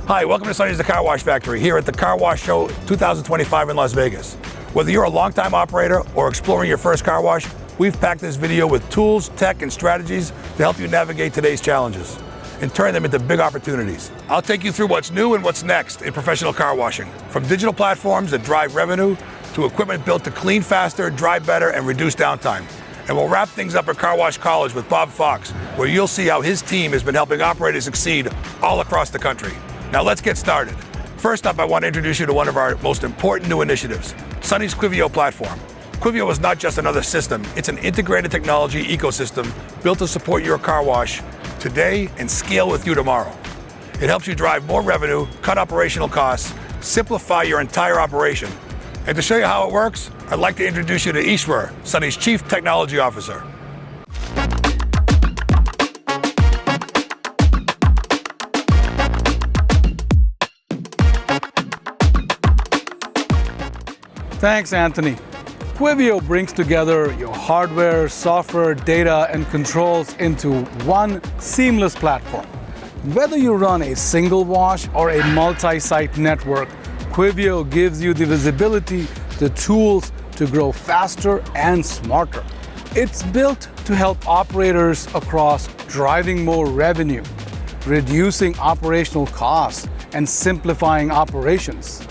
Hi, welcome to Sonny's The Car Wash Factory here at the Car Wash Show 2025 in Las Vegas. Whether you're a longtime operator or exploring your first car wash, we've packed this video with tools, tech, and strategies to help you navigate today's challenges and turn them into big opportunities. I'll take you through what's new and what's next in professional car washing, from digital platforms that drive revenue to equipment built to clean faster, dry better, and reduce downtime. And we'll wrap things up at Car Wash College with Bob Fox, where you'll see how his team has been helping operators succeed all across the country. Now let's get started. First up, I want to introduce you to one of our most important new initiatives, Sonny's Quivio platform. Quivio is not just another system, it's an integrated technology ecosystem built to support your car wash today and scale with you tomorrow. It helps you drive more revenue, cut operational costs, simplify your entire operation. And to show you how it works, I'd like to introduce you to Ishwar, Sonny's Chief Technology Officer. Thanks, Anthony. Quivio brings together your hardware, software, data, and controls into one seamless platform. Whether you run a single wash or a multi-site network, Quivio gives you the visibility, the tools to grow faster and smarter. It's built to help operators across driving more revenue, reducing operational costs, and simplifying operations.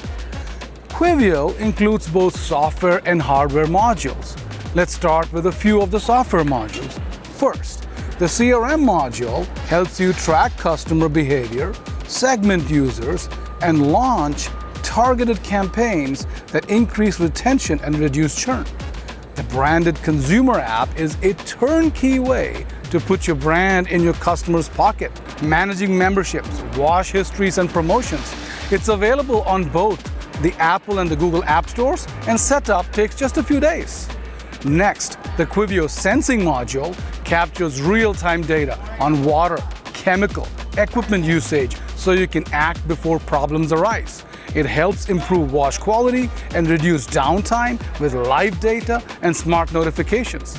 Quivio includes both software and hardware modules. Let's start with a few of the software modules. First, the CRM module helps you track customer behavior, segment users, and launch targeted campaigns that increase retention and reduce churn. The branded consumer app is a turnkey way to put your brand in your customer's pocket, managing memberships, wash histories, and promotions. It's available on both the Apple and the Google App Stores, and setup takes just a few days. Next, the Quivio Sensing module captures real-time data on water, chemical, equipment usage so you can act before problems arise. It helps improve wash quality and reduce downtime with live data and smart notifications.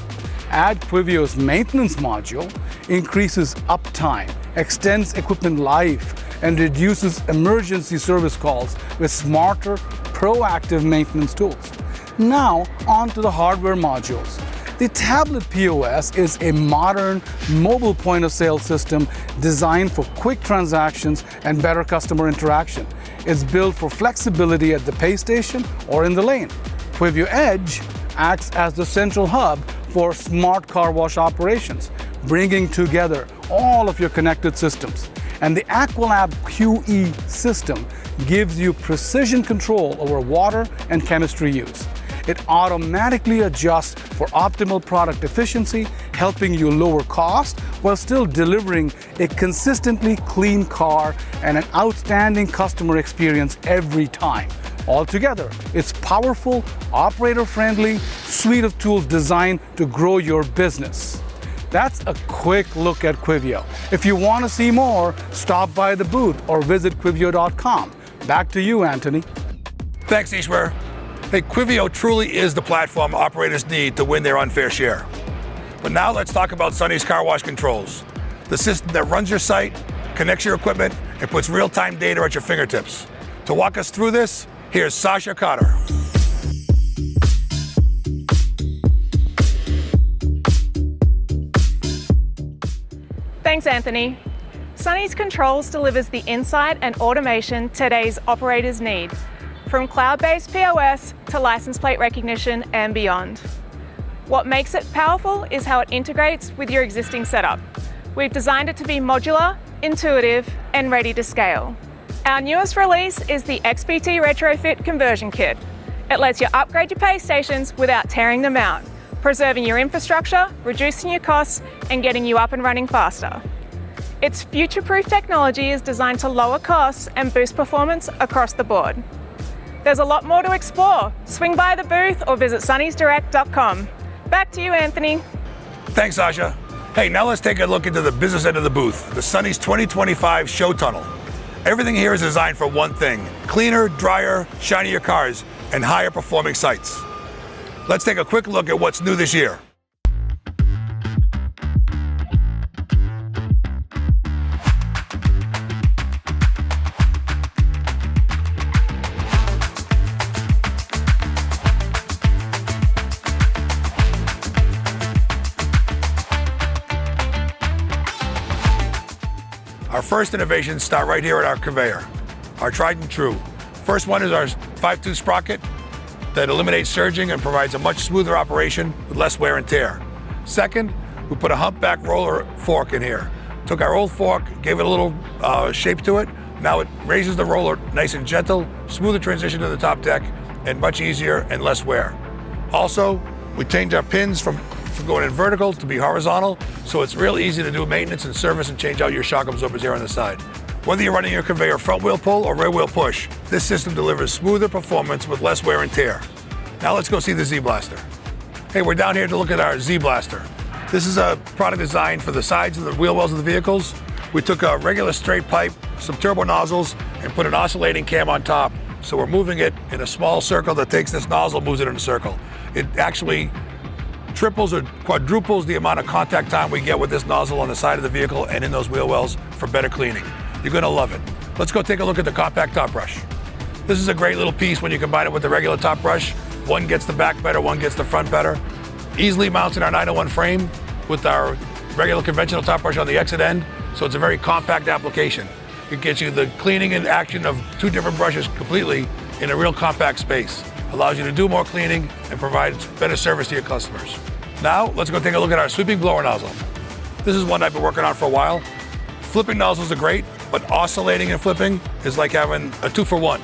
Add Quivio's maintenance module, increases uptime, extends equipment life, and reduces emergency service calls with smarter, proactive maintenance tools. Now, on to the hardware modules. The tablet POS is a modern mobile point-of-sale system designed for quick transactions and better customer interaction. It's built for flexibility at the pay station or in the lane. Quivio Edge acts as the central hub for smart car wash operations, bringing together all of your connected systems. And the Aqualab QE system gives you precision control over water and chemistry use. It automatically adjusts for optimal product efficiency, helping you lower cost while still delivering a consistently clean car and an outstanding customer experience every time. Altogether, it's powerful, operator-friendly suite of tools designed to grow your business. That's a quick look at Quivio. If you want to see more, stop by the booth or visit Quivio.com. Back to you, Anthony. Thanks, Ishwar. Hey, Quivio truly is the platform operators need to win their unfair share. But now let's talk about Sonny's Car Wash Controls, the system that runs your site, connects your equipment, and puts real-time data at your fingertips. To walk us through this, here's Sasha Cotter. Thanks, Anthony. Sonny's Controls delivers the insight and automation today's operators need, from cloud-based POS to license plate recognition and beyond. What makes it powerful is how it integrates with your existing setup. We've designed it to be modular, intuitive, and ready to scale. Our newest release is the XPT Retrofit Conversion Kit. It lets you upgrade your pay stations without tearing them out, preserving your infrastructure, reducing your costs, and getting you up and running faster. Its future-proof technology is designed to lower costs and boost performance across the board. There's a lot more to explore. Swing by the booth or visit sunnysdirect.com. Back to you, Anthony. Thanks, Sasha. Hey, now let's take a look into the business end of the booth, the Sonny's 2025 Show Tunnel. Everything here is designed for one thing: cleaner, drier, shinier cars, and higher performing sites. Let's take a quick look at what's new this year. first innovations start right here at our conveyor, our tried and true. First one is our 5-tooth sprocket that eliminates surging and provides a much smoother operation with less wear and tear. Second, we put a humpback roller fork in here. Took our old fork, gave it a little shape to it. Now it raises the roller nice and gentle, smoother transition to the top deck, and much easier and less wear. Also, we changed our pins from going in vertical to be horizontal, so it's real easy to do maintenance and service and change out your shock absorbers here on the side. Whether you're running your conveyor front wheel pull or rear wheel push, this system delivers smoother performance with less wear and tear. Now let's go see the Z-Blaster. Hey, we're down here to look at our Z-Blaster. This is a product designed for the sides of the wheel wells of the vehicles. We took a regular straight pipe, some turbo nozzles, and put an oscillating cam on top. So we're moving it in a small circle that takes this nozzle, moves it in a circle. It actually triples or quadruples the amount of contact time we get with this nozzle on the side of the vehicle and in those wheel wells for better cleaning. You're gonna love it. Let's go take a look at the compact top brush. This is a great little piece when you combine it with the regular top brush. One gets the back better, one gets the front better. Easily mounts in our 901 frame with our regular conventional top brush on the exit end, so it's a very compact application. It gets you the cleaning and action of two different brushes completely in a real compact space. Allows you to do more cleaning and provides better service to your customers. Now, let's go take a look at our sweeping blower nozzle. This is one I've been working on for a while. Flipping nozzles are great, but oscillating and flipping is like having a 2-for-1.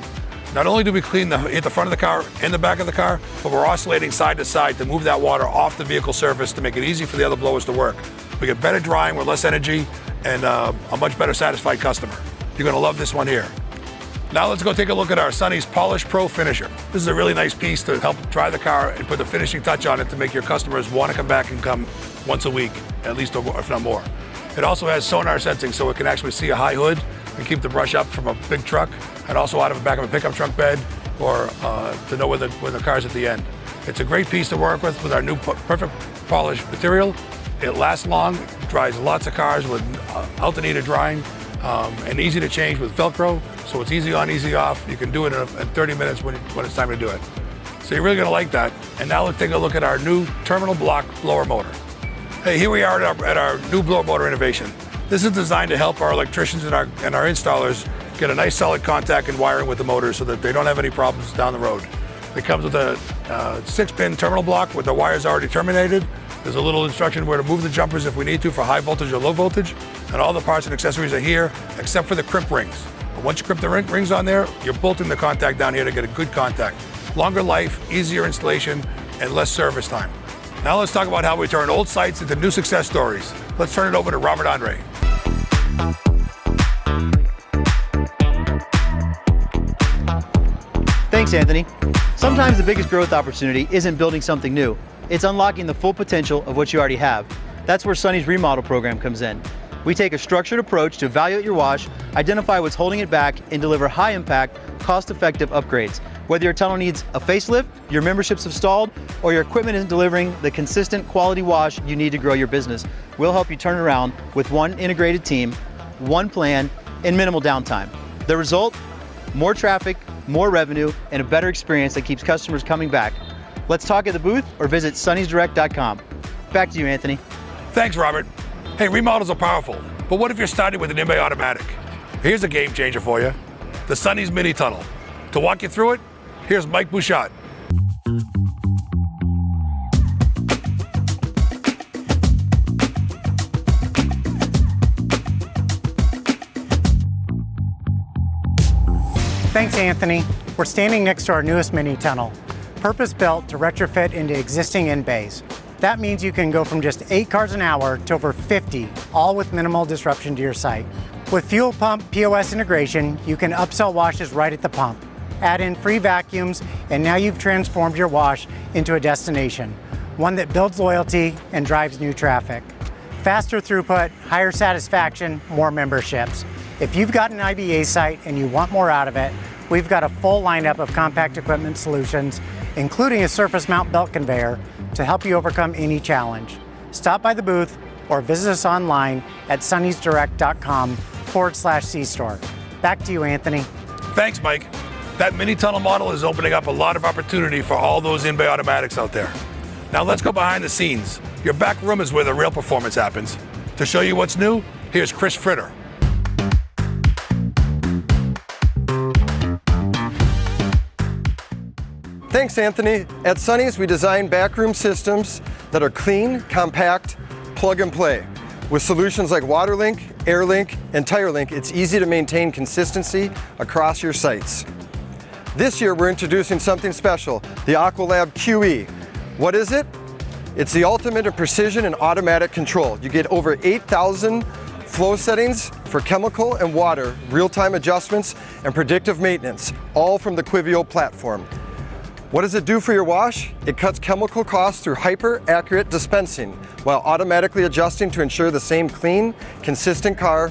Not only do we clean the front of the car and the back of the car, but we're oscillating side to side to move that water off the vehicle surface to make it easy for the other blowers to work. We get better drying with less energy and a much better satisfied customer. You're gonna love this one here. Now let's go take a look at our Sunny's Polish Pro Finisher. This is a really nice piece to help dry the car and put the finishing touch on it to make your customers want to come back and come once a week, at least, or if not more. It also has sonar sensing, so it can actually see a high hood and keep the brush up from a big truck, and also out of the back of a pickup truck bed, or to know where the car's at the end. It's a great piece to work with our new perfect polish material. It lasts long, dries lots of cars with alternator drying, and easy to change with Velcro, so it's easy on, easy off. You can do it in 30 minutes when it's time to do it. So you're really gonna like that. And now let's take a look at our new terminal block blower motor. Hey, here we are at our new blower motor innovation. This is designed to help our electricians and our installers get a nice solid contact and wiring with the motor so that they don't have any problems down the road. It comes with a 6-pin terminal block with the wires already terminated. There's a little instruction where to move the jumpers if we need to for high voltage or low voltage, and all the parts and accessories are here except for the crimp rings. But once you crimp the rings on there, you're bolting the contact down here to get a good contact. Longer life, easier installation, and less service time. Now let's talk about how we turn old sites into new success stories. Let's turn it over to Robert Andre. Thanks, Anthony. Sometimes the biggest growth opportunity isn't building something new. It's unlocking the full potential of what you already have. That's where Sunny's Remodel Program comes in. We take a structured approach to evaluate your wash, identify what's holding it back, and deliver high-impact, cost-effective upgrades. Whether your tunnel needs a facelift, your memberships have stalled, or your equipment isn't delivering the consistent quality wash you need to grow your business, we'll help you turn it around with one integrated team, one plan, and minimal downtime. The result? More traffic, more revenue, and a better experience that keeps customers coming back. Let's talk at the booth or visit sunnysdirect.com. Back to you, Anthony. Thanks, Robert. Hey, remodels are powerful, but what if you're starting with an in-bay automatic? Here's a game changer for you, the Sunny's Mini Tunnel. To walk you through it, here's Mike Bouchot. Thanks, Anthony. We're standing next to our newest mini tunnel, purpose-built to retrofit into existing in-bays. That means you can go from just 8 cars an hour to over 50, all with minimal disruption to your site. With fuel pump POS integration, you can upsell washes right at the pump. Add in free vacuums, and now you've transformed your wash into a destination, one that builds loyalty and drives new traffic. Faster throughput, higher satisfaction, more memberships. If you've got an IBA site and you want more out of it, we've got a full lineup of compact equipment solutions, including a surface mount belt conveyor, to help you overcome any challenge. Stop by the booth or visit us online at sunnysdirect.com/C-store. Back to you, Anthony. Thanks, Mike. That mini tunnel model is opening up a lot of opportunity for all those in-bay automatics out there. Now let's go behind the scenes. Your back room is where the real performance happens. To show you what's new, here's Chris Fritter. Thanks, Anthony. At Sonny's, we design backroom systems that are clean, compact, plug and play. With solutions like WaterLink, AirLink, and TireLink, it's easy to maintain consistency across your sites. This year, we're introducing something special, the AquaLab QE. What is it? It's the ultimate in precision and automatic control. You get over 8,000 flow settings for chemical and water, real-time adjustments, and predictive maintenance, all from the Quivio platform. What does it do for your wash? It cuts chemical costs through hyper-accurate dispensing while automatically adjusting to ensure the same clean, consistent car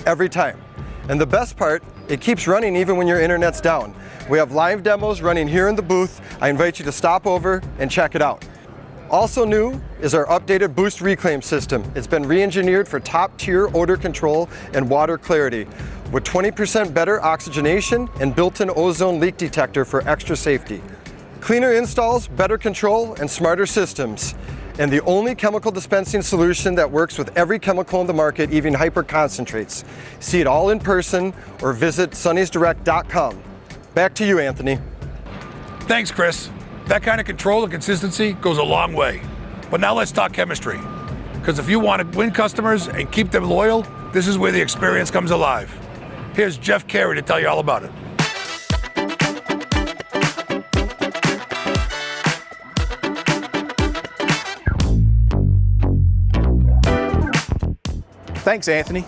every time. And the best part, it keeps running even when your internet's down. We have live demos running here in the booth. I invite you to stop over and check it out. Also new is our updated Boost Reclaim system. It's been re-engineered for top-tier odor control and water clarity, with 20% better oxygenation and built-in ozone leak detector for extra safety. Cleaner installs, better control, and smarter systems. And the only chemical dispensing solution that works with every chemical in the market, even hyper concentrates. See it all in person or visit sunnysdirect.com. Back to you, Anthony. Thanks, Chris. That kind of control and consistency goes a long way. But now let's talk chemistry. Because if you want to win customers and keep them loyal, this is where the experience comes alive. Here's Jeff Carey to tell you all about it. Thanks, Anthony.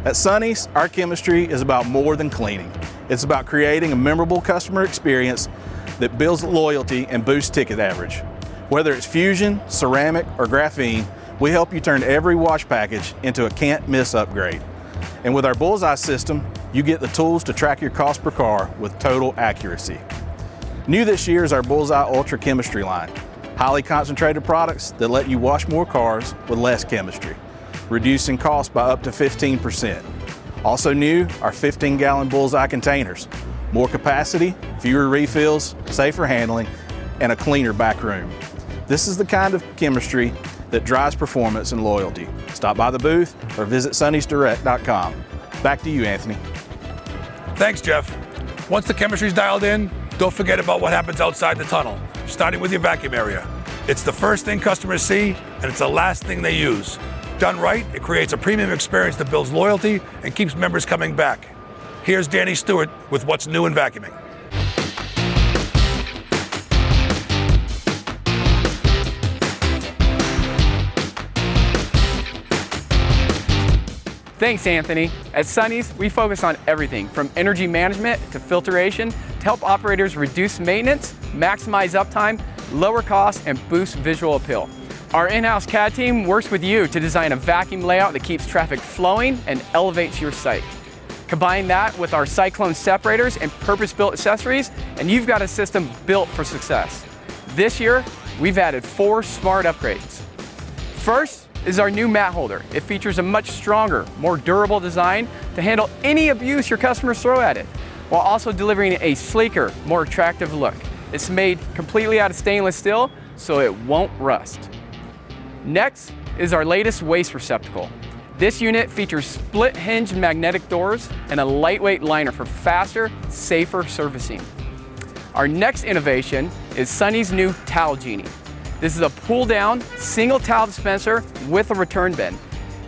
At Sonny's, our chemistry is about more than cleaning. It's about creating a memorable customer experience that builds loyalty and boosts ticket average. Whether it's fusion, ceramic, or graphene, we help you turn every wash package into a can't-miss upgrade. And with our Bullseye system, you get the tools to track your cost per car with total accuracy. New this year is our Bullseye Ultra Chemistry line. Highly concentrated products that let you wash more cars with less chemistry, reducing costs by up to 15%. Also new are 15-gallon Bullseye containers. More capacity, fewer refills, safer handling, and a cleaner back room. This is the kind of chemistry that drives performance and loyalty. Stop by the booth or visit sunnysdirect.com. Back to you, Anthony. Thanks, Jeff. Once the chemistry's dialed in, don't forget about what happens outside the tunnel, starting with your vacuum area. It's the first thing customers see, and it's the last thing they use. Done right, it creates a premium experience that builds loyalty and keeps members coming back. Here's Danny Stewart with what's new in vacuuming. Thanks, Anthony. At Sonny's, we focus on everything from energy management to filtration to help operators reduce maintenance, maximize uptime, lower costs, and boost visual appeal. Our in-house CAD team works with you to design a vacuum layout that keeps traffic flowing and elevates your site. Combine that with our Cyclone separators and purpose-built accessories, and you've got a system built for success. This year, we've added 4 smart upgrades. First is our new mat holder. It features a much stronger, more durable design to handle any abuse your customers throw at it, while also delivering a sleeker, more attractive look. It's made completely out of stainless steel, so it won't rust. Next is our latest waste receptacle. This unit features split hinge magnetic doors and a lightweight liner for faster, safer servicing. Our next innovation is Sonny's new Towel Genie. This is a pull-down, single towel dispenser with a return bin.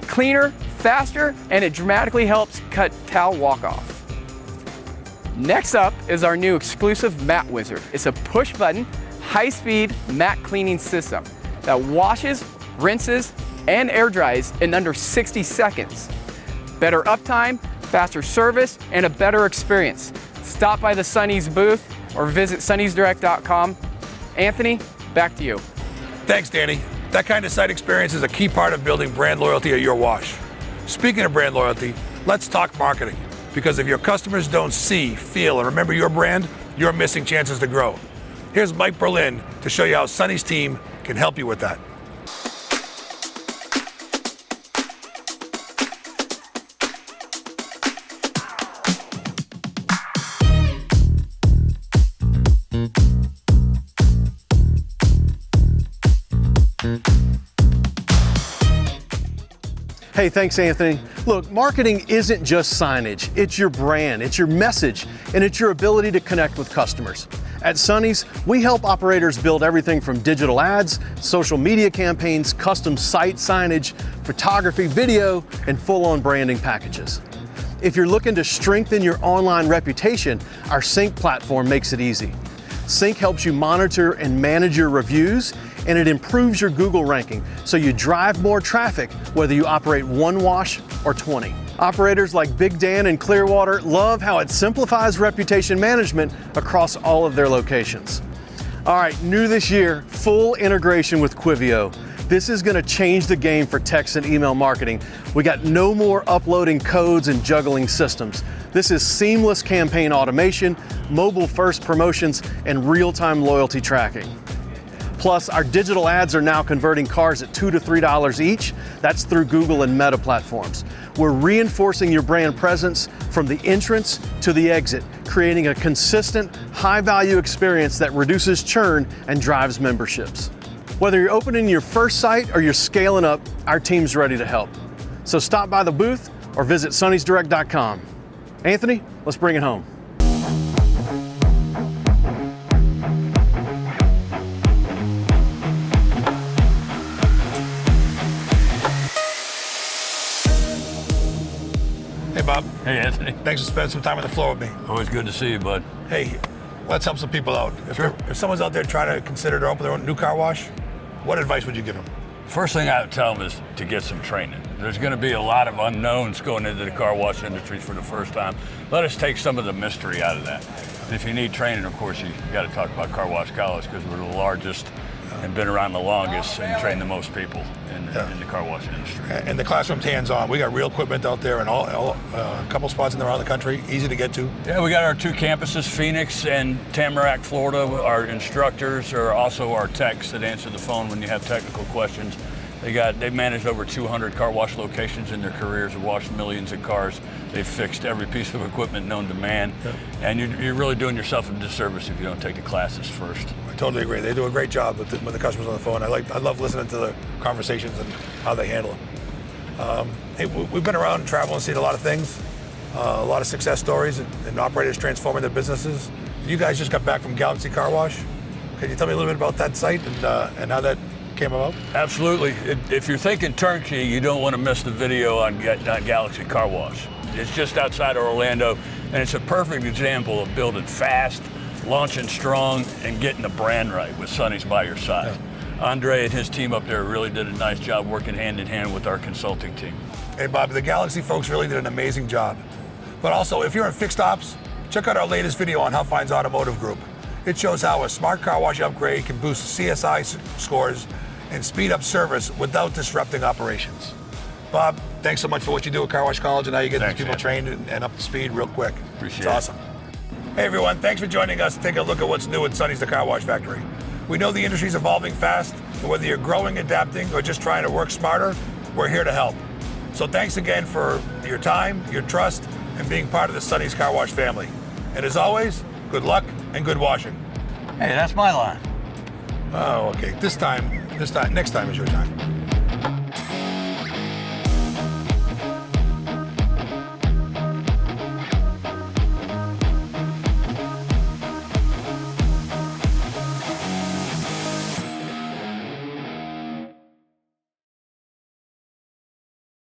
Cleaner, faster, and it dramatically helps cut towel walk-off. Next up is our new exclusive Mat Wizard. It's a push-button, high-speed mat cleaning system that washes, rinses, and air dries in under 60 seconds. Better uptime, faster service, and a better experience. Stop by the Sonny's booth or visit sunnysdirect.com. Anthony, back to you. Thanks, Danny. That kind of site experience is a key part of building brand loyalty at your wash. Speaking of brand loyalty, let's talk marketing. Because if your customers don't see, feel, and remember your brand, you're missing chances to grow. Here's Mike Berlin to show you how Sonny's team can help you with that. Hey, thanks, Anthony. Look, marketing isn't just signage. It's your brand, it's your message, and it's your ability to connect with customers. At Sonny's, we help operators build everything from digital ads, social media campaigns, custom site signage, photography, video, and full-on branding packages. If you're looking to strengthen your online reputation, our Sync platform makes it easy. Sync helps you monitor and manage your reviews, and it improves your Google ranking, so you drive more traffic whether you operate 1 wash or 20. Operators like Big Dan and Clearwater love how it simplifies reputation management across all of their locations. All right, new this year, full integration with Quivio. This is going to change the game for text and email marketing. We got no more uploading codes and juggling systems. This is seamless campaign automation, mobile-first promotions, and real-time loyalty tracking. Plus, our digital ads are now converting cars at $2 to $3 each. That's through Google and Meta platforms. We're reinforcing your brand presence from the entrance to the exit, creating a consistent, high-value experience that reduces churn and drives memberships. Whether you're opening your first site or you're scaling up, our team's ready to help. So stop by the booth or visit sunnysdirect.com. Anthony, let's bring it home. Hey, Bob. Hey, Anthony. Thanks for spending some time on the floor with me. Always good to see you, bud. Hey, let's help some people out. If someone's out there trying to consider to open their own new car wash, what advice would you give them? First thing I would tell them is to get some training. There's going to be a lot of unknowns going into the car wash industry for the first time. Let us take some of the mystery out of that. If you need training, of course, you got to talk about Car Wash College because we're the largest and been around the longest and train the most people in the car wash industry. And the classroom's hands-on. We got real equipment out there and a couple spots around the country, easy to get to. Yeah, we got our 2 campuses, Phoenix and Tamarack, Florida. Our instructors are also our techs that answer the phone when you have technical questions. They've managed over 200 car wash locations in their careers, have washed millions of cars. They've fixed every piece of equipment known to man. Yep. And you're really doing yourself a disservice if you don't take the classes first. I totally agree. They do a great job with the customers on the phone. I love listening to the conversations and how they handle it. Hey, we've been around and traveling and seen a lot of things, a lot of success stories and operators transforming their businesses. You guys just got back from Galaxy Car Wash. Can you tell me a little bit about that site and how that came about? Absolutely. If you're thinking turnkey, you don't want to miss the video on Galaxy Car Wash. It's just outside of Orlando, and it's a perfect example of building fast, launching strong, and getting the brand right with Sonny's by your side. Yeah. Andre and his team up there really did a nice job working hand in hand with our consulting team. Hey, Bob, the Galaxy folks really did an amazing job. But also, if you're in fixed ops, check out our latest video on Huffines Automotive Group. It shows how a smart car wash upgrade can boost CSI scores and speed up service without disrupting operations. Bob, thanks so much for what you do at Car Wash College and how you get these people trained and up to speed real quick. Appreciate it. It's awesome. Hey everyone, thanks for joining us to take a look at what's new at Sonny's The Car Wash Factory. We know the industry's evolving fast, and whether you're growing, adapting, or just trying to work smarter, we're here to help. So thanks again for your time, your trust, and being part of the Sonny's Car Wash family. And as always, good luck and good washing. Hey, that's my line. Oh, okay. Next time is your time.